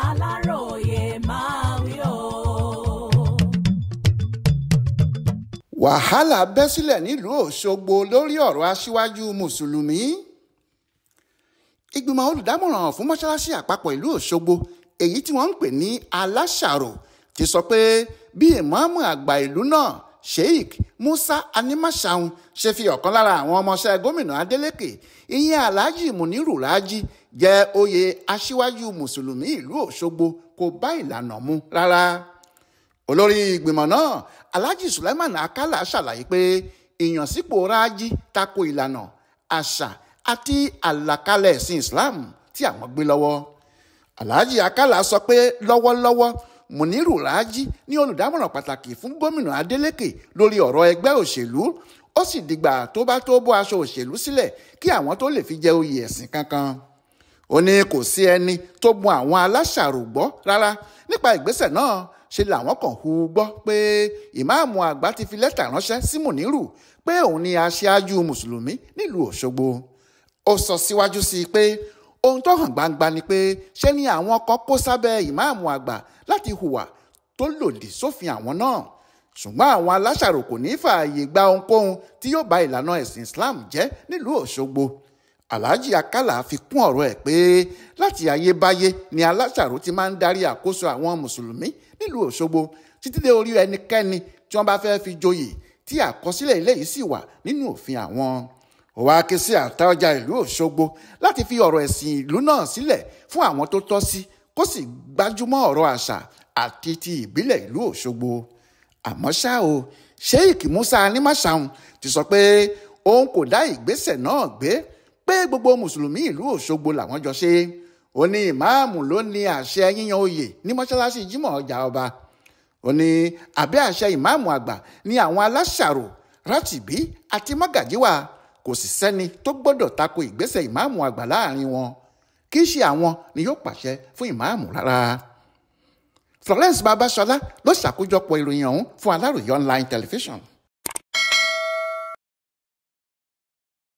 Aláròyé máa wí o. Wàhálà bẹ́ sílẹ̀ nílùú Òṣogbo lórí ọ̀rọ̀ aṣíwájú mùsùlùmí. Ìgbìmọ̀ olùdámọ̀ràn fún mọ́ṣáláṣí àpapọ̀ ìlú Òṣogbo, èyí tí wọ́n ń pè ní aláṣàrò, ti sọ pé bí ìmáàmù àgbà ìlú náà Sheikh Musa Animashaun ṣe fi ọ̀kan lára àwọn ọmọọṣẹ́ gómìnà Adeleke, ìyẹn Alhaji Muniru Raji, jẹ oyè aṣíwájú mùsùlùmí ìlú Òṣogbo kò bá ìlànà mu rárá. Olórí ìgbìmọ̀ náà, Alhaji Sulaiman Akala, ṣàlàyé pé ìyànsípò Raji tako ìlànà, àṣà àti àlàkalẹ̀ ẹ̀sìn Islam tí àwọn gbé lọ́wọ́. Alhaji Akala sọ pé lọ́wọ́lọ́wọ́ Muniru Raji ní olùdámọ̀ràn pàtàkì fún gómìnà Adeleke lórí ọ̀rọ̀ ẹgbẹ́ òṣèlú. Ó sì dìgbà tó bá tó bọ́ aṣọ òṣèlú sílẹ̀ kí àwọn tó lè fi jẹ oyè ẹ̀sìn kankan. Ó ní kò sí ẹni tó bu àwọn aláṣàrò gbọ́ rárá nípa ìgbésẹ̀ náà. Ṣe làwọn kan hu gbọ́ pé ìmáàmù àgbà ti fi lẹ́tà ránṣẹ́ sí Muniru pé òun ni aṣáájú mùsùlùmí nílùú Òṣogbo. Ó sọ síwájú sí i pé ohun tó hàn gbangba ni pé ṣé ni àwọn kan kó sábẹ́ ìmáàmù àgbà láti hùwà tó lòdì sófin àwọn náà. Ṣùgbọ́n àwọn aláṣàrò kò ní fààyè gba ohunkóhun tí yóò ba ìlànà ẹ̀sìn Islam jẹ́ nílùú Òṣogbo. Alhaji Akala fi kún ọ̀rọ̀ ẹ̀ pé láti ayébáyé ni aláṣàrò ti máa ń darí àkóso àwọn mùsùlùmí nílùú Òṣogbo títí dé orí ẹnikẹ́ni tí wọ́n bá fẹ́ fi joyè, tí àkọsílẹ̀ eléyìí sì wà nínú òfin àwọn. Ó wá ké sí Àtaọ̀jà ìlú Òṣogbo láti fi ọ̀rọ̀ ẹ̀sìn ìlú náà sílẹ̀ fún àwọn tó tọ́ sí, kó sì gbájúmọ́ ọ̀rọ̀ àṣà àti ti ìbílẹ̀ ìlú Òṣogbo. Àmọ́ ṣá o, Sheikh Musa Animashaun ti sọ pé òun kò dá ìgbésẹ̀ náà gbé, pé gbogbo mùsùlùmí ìlú Òṣogbo làwọn jọ ṣe. Ó ní ìmáàmù ló ní àṣẹ yíyan oyè ní mọ́ṣáláṣí Jímọ̀ ọjà ọba. Ó ní àbẹ́ àṣẹ ìmáàmù àgbà ní àwọn aláṣàrò, rátìbí àti mágàjí wà. Kò sì sẹ́ni tó gbọ́dọ̀ tako ìgbésẹ̀ ìmáàmù àgbà láàrin wọn. Kì í ṣe àwọn ni yóò pàṣẹ fún ìmáàmù rárá. Florence Babasola ló ṣàkójọpọ̀ ìròyìn ọ̀hún fún Aláròyé Online Television.